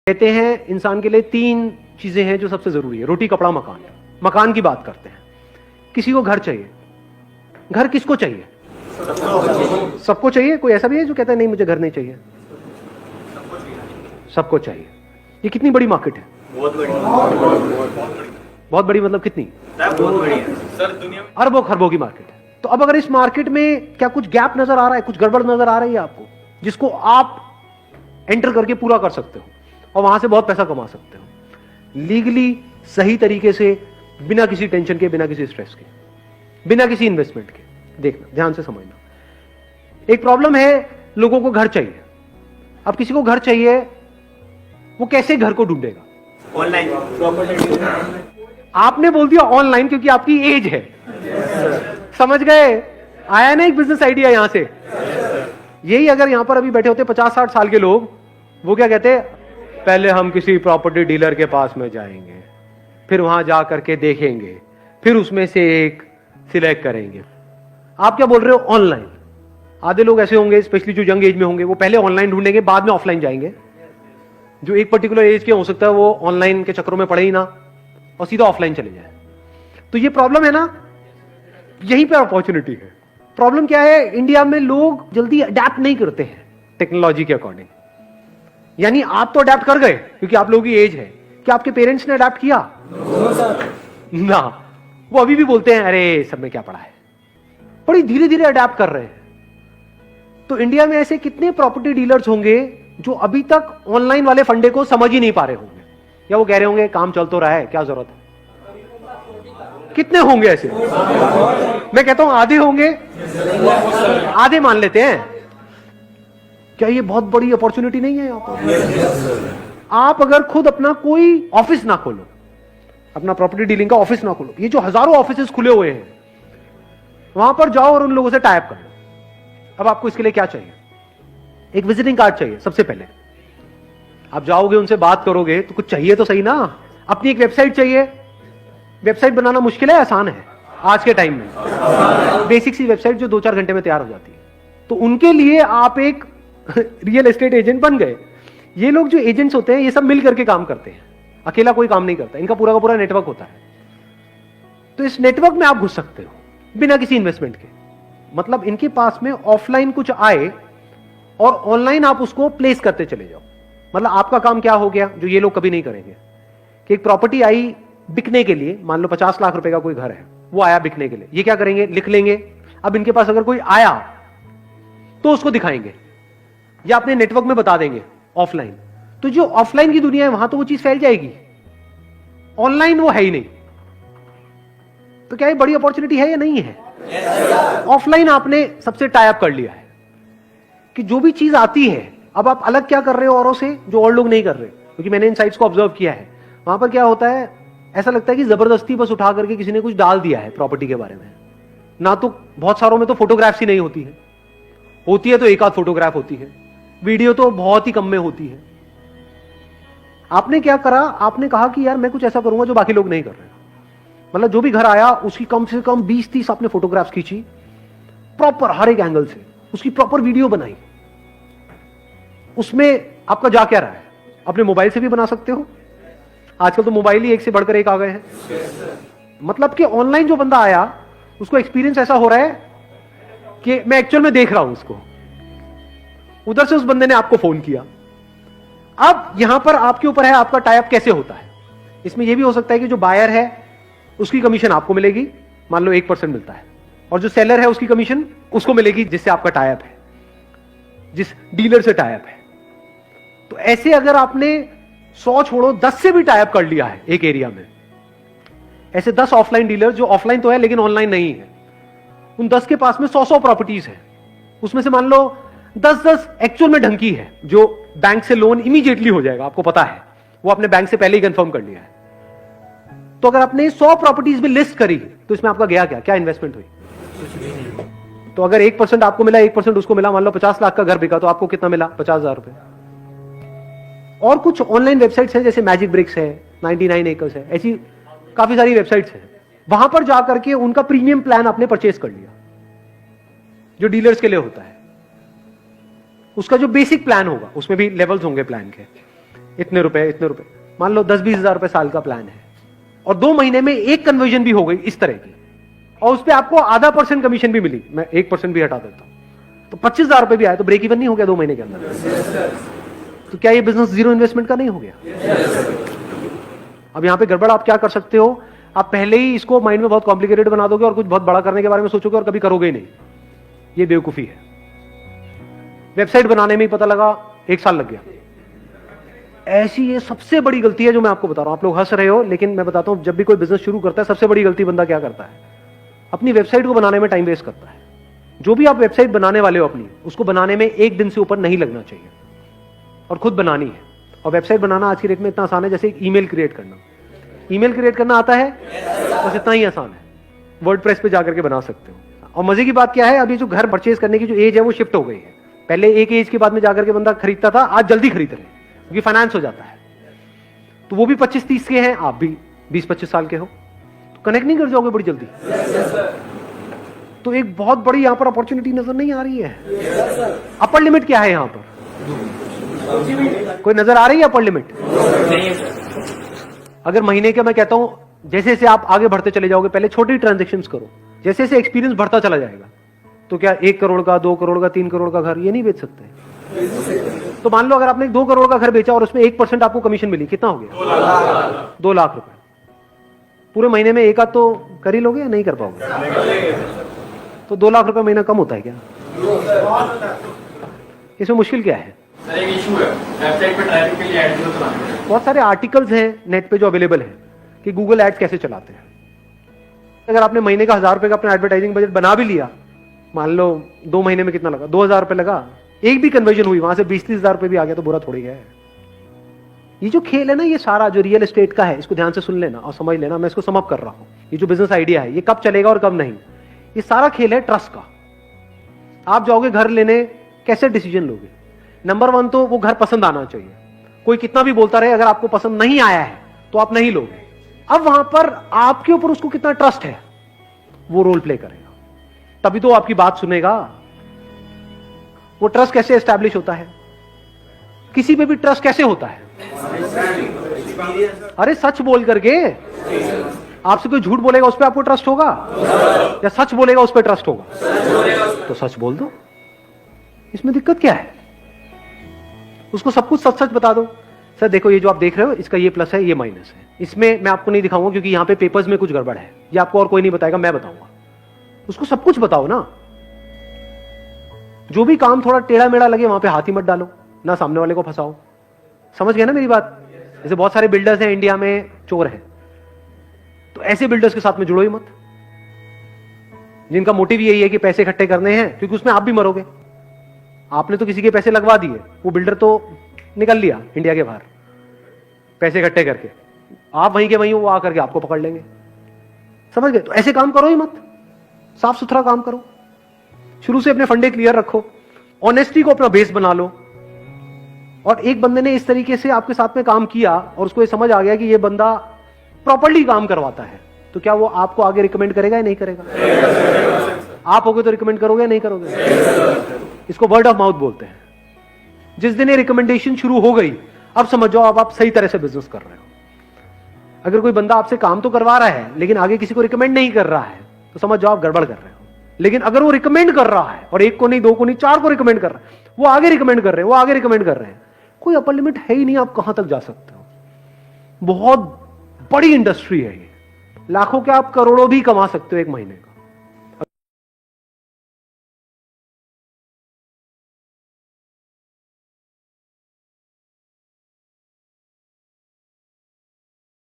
कहते हैं इंसान के लिए तीन चीजें हैं जो सबसे जरूरी है, रोटी कपड़ा मकान। मकान की बात करते हैं, किसी को घर चाहिए। घर किसको चाहिए? सबको चाहिए। कोई ऐसा भी है जो कहता है नहीं मुझे घर नहीं चाहिए? सबको चाहिए। ये कितनी बड़ी मार्केट है? बहुत बड़ी। बहुत बड़ी मतलब कितनी? बहुत बड़ी है सर, दुनिया में अरबों खरबों की मार्केट है। तो अब अगर इस मार्केट में क्या कुछ गैप नजर आ रहा है, कुछ गड़बड़ नजर आ रही है आपको, जिसको आप एंटर करके पूरा कर सकते हो और वहां से बहुत पैसा कमा सकते हो लीगली, सही तरीके से, बिना किसी टेंशन के, बिना किसी स्ट्रेस के, बिना किसी इन्वेस्टमेंट के। देखना, ध्यान से समझना। एक प्रॉब्लम है, लोगों को घर चाहिए। अब किसी को घर चाहिए, वो कैसे घर को ढूंढेगा? Online property. आपने बोल दिया ऑनलाइन क्योंकि आपकी एज है। समझ गए? आया ना एक बिजनेस आइडिया यहां से। यही अगर यहां पर अभी बैठे होते 50-60 साल के लोग, वो क्या कहते? पहले हम किसी प्रॉपर्टी डीलर के पास में जाएंगे, फिर वहां जा करके देखेंगे, फिर उसमें से एक सिलेक्ट करेंगे। आप क्या बोल रहे हो? ऑनलाइन। आधे लोग ऐसे होंगे, स्पेशली जो यंग एज में होंगे, वो पहले ऑनलाइन ढूंढेंगे, बाद में ऑफलाइन जाएंगे। जो एक पर्टिकुलर एज के हो सकता है वो ऑनलाइन के चक्करों में पड़े ही ना और सीधा ऑफलाइन चले जाए। तो ये प्रॉब्लम है ना, यहीं पे अपॉर्चुनिटी है। प्रॉब्लम क्या है? इंडिया में लोग जल्दी अडेप्ट नहीं करते हैं टेक्नोलॉजी के अकॉर्डिंग। यानी आप तो अडेप्ट कर गए क्योंकि आप लोगों की एज है। क्या आपके पेरेंट्स ने अडेप्ट किया? ना, वो अभी भी बोलते हैं अरे सब में क्या पड़ा है। बड़ी धीरे धीरे अडेप्ट कर रहे हैं। तो इंडिया में ऐसे कितने प्रॉपर्टी डीलर्स होंगे जो अभी तक ऑनलाइन वाले फंडे को समझ ही नहीं पा रहे होंगे, या वो कह रहे होंगे काम चल तो रहा है, क्या जरूरत है? कितने होंगे ऐसे? मैं कहता हूं आधे होंगे। आधे मान लेते हैं। क्या ये बहुत बड़ी अपॉर्चुनिटी नहीं है यहां पर? आप अगर खुद अपना कोई ऑफिस ना खोलो, अपना प्रॉपर्टी डीलिंग का ऑफिस ना खोलो, ये जो हजारों ऑफिसेस खुले हुए हैं, वहां पर जाओ और उन लोगों से टाई अप कर लो। अब आपको इसके लिए क्या चाहिए? एक विजिटिंग कार्ड चाहिए। सबसे पहले आप जाओगे, उनसे बात करोगे तो कुछ चाहिए तो सही ना। अपनी एक वेबसाइट चाहिए। वेबसाइट बनाना मुश्किल है, आसान है आज के टाइम में। बेसिक सी वेबसाइट जो 2-4 घंटे में तैयार हो जाती है। तो उनके लिए आप एक रियल एस्टेट एजेंट बन गए। ये लोग जो एजेंट्स होते हैं, ये सब मिल करके काम करते हैं, अकेला कोई काम नहीं करता। इनका पूरा का पूरा नेटवर्क होता है। तो इस नेटवर्क में आप घुस सकते हो बिना किसी इन्वेस्टमेंट के। मतलब इनके पास में ऑफलाइन कुछ आए और ऑनलाइन आप उसको प्लेस करते चले जाओ। मतलब आपका काम क्या हो गया, जो ये लोग कभी नहीं करेंगे, कि एक प्रॉपर्टी आई बिकने के लिए, मान लो 50 लाख रुपए का कोई घर है, वो आया बिकने के लिए, ये क्या करेंगे? लिख लेंगे। अब इनके पास अगर कोई आया तो उसको दिखाएंगे या अपने नेटवर्क में बता देंगे ऑफलाइन। तो जो ऑफलाइन की दुनिया है वहां तो वो चीज फैल जाएगी, ऑनलाइन वो है ही नहीं। तो क्या ये बड़ी अपॉर्चुनिटी है या नहीं है? ऑफलाइन आपने सबसे टाई अप कर लिया है कि जो भी चीज आती है, अब आप अलग क्या कर रहे हो औरों से जो और लोग नहीं कर रहे। क्योंकि मैंने इन साइट्स को ऑब्जर्व किया है, वहां पर क्या होता है, ऐसा लगता है कि जबरदस्ती बस उठा करके किसी ने कुछ डाल दिया है प्रॉपर्टी के बारे में। ना तो बहुत सारों में तो फोटोग्राफ्स ही नहीं होती है, होती है तो एक आध फोटोग्राफ होती है, वीडियो तो बहुत ही कम में होती है। आपने क्या करा? आपने कहा कि यार मैं कुछ ऐसा करूंगा जो बाकी लोग नहीं कर रहे। मतलब जो भी घर आया उसकी कम से कम 20-30 आपने फोटोग्राफ्स खींची, प्रॉपर हर एक एंगल से, उसकी प्रॉपर वीडियो बनाई। उसमें आपका जा क्या रहा है? अपने मोबाइल से भी बना सकते हो, आजकल तो मोबाइल ही एक से बढ़कर एक आ गए हैं। मतलब कि ऑनलाइन जो बंदा आया उसको एक्सपीरियंस ऐसा हो रहा है कि मैं एक्चुअल में देख रहा हूं उसको। उधर से उस बंदे ने आपको फोन किया। अब यहां पर आपके ऊपर है आपका टाई अप कैसे होता है। इसमें यह भी हो सकता है कि जो बायर है उसकी कमीशन आपको मिलेगी, मान लो 1% मिलता है, और जो सेलर है उसकी कमीशन उसको मिलेगी जिससे आपका टाई अप है, जिस डीलर से टाई अप है। तो ऐसे अगर आपने 100 छोड़ो 10 से भी टाई अप कर लिया है एक एरिया में, ऐसे 10 ऑफलाइन डीलर जो ऑफलाइन तो है लेकिन ऑनलाइन नहीं है, उन 10 के पास में 100 प्रॉपर्टीज है। उसमें से मान लो 10 एक्चुअल में ढंकी है, जो बैंक से लोन इमीडिएटली हो जाएगा, आपको पता है, वो आपने बैंक से पहले ही कंफर्म कर लिया है। तो अगर आपने 100 प्रॉपर्टीज भी लिस्ट करी तो इसमें आपका गया क्या इन्वेस्टमेंट हुई? तो अगर 1% आपको मिला, 1% उसको मिला, मान लो 50 लाख का घर बिका, तो आपको कितना मिला? 50,000 रुपए। और कुछ ऑनलाइन वेबसाइट्स हैं जैसे मैजिक ब्रिक्स है, 99 एकर्स है, ऐसी काफी सारी वेबसाइट्स हैं। वहां पर जाकर के उनका प्रीमियम प्लान आपने परचेज कर लिया, जो डीलर्स के लिए होता है। उसका जो बेसिक प्लान होगा उसमें भी लेवल्स होंगे प्लान के, इतने रुपए, मान लो 10-20 हजार रुपए साल का प्लान है और 2 महीने में एक कन्वर्जन भी हो गई इस तरह की और उस पर आपको आधा % कमीशन भी मिली, मैं 1% भी हटा देता हूं तो 25,000 रुपए भी आए तो ब्रेक इवन नहीं हो गया 2 महीने के अंदर। तो क्या ये बिजनेस जीरो इन्वेस्टमेंट का नहीं हो गया? अब यहां पे गड़बड़ आप क्या कर सकते हो, आप पहले ही इसको माइंड में बहुत कॉम्प्लिकेटेड बना दोगे और कुछ बहुत बड़ा करने के बारे में सोचोगे और कभी करोगे ही नहीं। ये बेवकूफी है। वेबसाइट बनाने में ही पता लगा 1 साल लग गया। ऐसी ये सबसे बड़ी गलती है जो मैं आपको बता रहा हूं। आप लोग हंस रहे हो लेकिन मैं बताता हूं, जब भी कोई बिजनेस शुरू करता है सबसे बड़ी गलती बंदा क्या करता है, अपनी वेबसाइट को बनाने में टाइम वेस्ट करता है। जो भी आप वेबसाइट बनाने वाले हो अपनी, उसको बनाने में 1 दिन से ऊपर नहीं लगना चाहिए और खुद बनानी है। और वेबसाइट बनाना आज की डेट में इतना आसान है जैसे एक ईमेल क्रिएट करना। ईमेल क्रिएट करना आता है, बस इतना ही आसान है। वर्डप्रेस पे जाकर के बना सकते हो। और मजे की बात क्या है, अभी जो घर परचेज करने की जो एज है वो शिफ्ट हो गई है। पहले एक एज के बाद में जाकर के बंदा खरीदता था, आज जल्दी खरीद रहे क्योंकि फाइनेंस हो जाता है। तो वो भी 25-30 के हैं, आप भी 20-25 साल के हो, तो कनेक्ट नहीं कर जाओगे बड़ी जल्दी। तो एक बहुत बड़ी यहां पर अपॉर्चुनिटी नजर नहीं आ रही है। अपर लिमिट क्या है यहां पर, कोई नजर आ रही है अपर लिमिट? अगर महीने के मैं कहता हूं जैसे जैसे आप आगे बढ़ते चले जाओगे, पहले छोटी ट्रांजेक्शंस करो, जैसे जैसे एक्सपीरियंस बढ़ता चला जाएगा तो क्या 1 करोड़ का, 2 करोड़ का, 3 करोड़ का घर ये नहीं बेच सकते? तो मान लो अगर आपने 2 करोड़ का घर बेचा और उसमें 1% आपको कमीशन मिली, कितना हो गया? 2 लाख रुपए। पूरे महीने में एक आध तो कर ही लोगे या नहीं कर पाओगे? तो 2 लाख रुपए महीना कम होता है क्या? इसमें मुश्किल क्या है? एक इशू है, वेबसाइट पे ट्रैफिक के लिए एड क्यों चलाते हैं? बहुत सारे आर्टिकल्स हैं नेट पे जो अवेलेबल है कि गूगल एड्स कैसे चलाते हैं। अगर आपने महीने का 1000 रुपए का अपना एडवर्टाइजिंग बजट बना भी लिया, मान लो 2 महीने में कितना लगा? 2000 रुपए लगा, एक भी कन्वर्जन हुई, वहां से 20-30 हजार रुपए भी आ गया तो बुरा थोड़ी है। ये जो खेल है ना, ये सारा जो रियल एस्टेट का है, इसको ध्यान से सुन लेना और समझ लेना। मैं इसको सम अप कर रहा हूं। ये जो बिजनेस आइडिया है ये कब चलेगा और कब नहीं, ये सारा खेल है ट्रस्ट का। आप जाओगे घर लेने, कैसे डिसीजन लोगे? नंबर 1 तो वो घर पसंद आना चाहिए। कोई कितना भी बोलता रहे, अगर आपको पसंद नहीं आया है तो आप नहीं लोगे। अब वहां पर आपके ऊपर उसको कितना ट्रस्ट है, वो रोल प्ले करेगा, तभी तो आपकी बात सुनेगा। वो ट्रस्ट कैसे एस्टैब्लिश होता है? किसी पे भी ट्रस्ट कैसे होता है? अरे सच बोल करके। आपसे कोई झूठ बोलेगा उस पर आपको ट्रस्ट होगा या सच बोलेगा उस पर ट्रस्ट होगा? तो सच बोल दो, इसमें दिक्कत क्या है? उसको सब कुछ सच सच बता दो। सर देखो, ये जो आप देख रहे हो इसका ये प्लस है, ये माइनस है। इसमें मैं आपको नहीं दिखाऊंगा क्योंकि यहां पे पेपर्स में कुछ गड़बड़ है, ये आपको और कोई नहीं बताएगा, मैं बताऊंगा। उसको सब कुछ बताओ ना। जो भी काम थोड़ा टेढ़ा मेढ़ा लगे वहां पे हाथ ही मत डालो, ना सामने वाले को फंसाओ। समझ गए ना मेरी बात? जैसे बहुत सारे बिल्डर्स हैं इंडिया में, चोर हैं, तो ऐसे बिल्डर्स के साथ में जुड़ो ही मत, जिनका मोटिव यही है कि पैसे इकट्ठे करने हैं, क्योंकि उसमें आप भी मरोगे। आपने तो किसी के पैसे लगवा दिए, वो बिल्डर तो निकल लिया इंडिया के बाहर पैसे इकट्ठे करके, आप वहीं के वहीं वो आकर के आपको पकड़ लेंगे। समझ गए? तो ऐसे काम करो ही मत, साफ सुथरा काम करो। शुरू से अपने फंडे क्लियर रखो, ऑनेस्टी को अपना बेस बना लो। और एक बंदे ने इस तरीके से आपके साथ में काम किया और उसको ये समझ आ गया कि ये बंदा प्रॉपर्ली काम करवाता है, तो क्या वो आपको आगे रिकमेंड करेगा या नहीं करेगा? आप होगे तो रिकमेंड करोगे या नहीं करोगे? इसको वर्ड ऑफ माउथ बोलते हैं। जिस दिन ये रिकमेंडेशन शुरू हो गई, अब समझ जाओ अब आप सही तरह से बिजनेस कर रहे हो। अगर कोई बंदा आपसे काम तो करवा रहा है लेकिन आगे किसी को रिकमेंड नहीं कर रहा है, तो समझ जाओ आप गड़बड़ कर रहे हो। लेकिन अगर वो रिकमेंड कर रहा है और 1 को नहीं, 2 को नहीं, 4 को रिकमेंड कर रहा है, वो आगे रिकमेंड कर रहे हैं, वो आगे रिकमेंड कर रहे हैं, कोई अपर लिमिट है ही नहीं। आप कहां तक जा सकते हो? बहुत बड़ी इंडस्ट्री है ये, लाखों के आप करोड़ों भी कमा सकते हो एक महीने।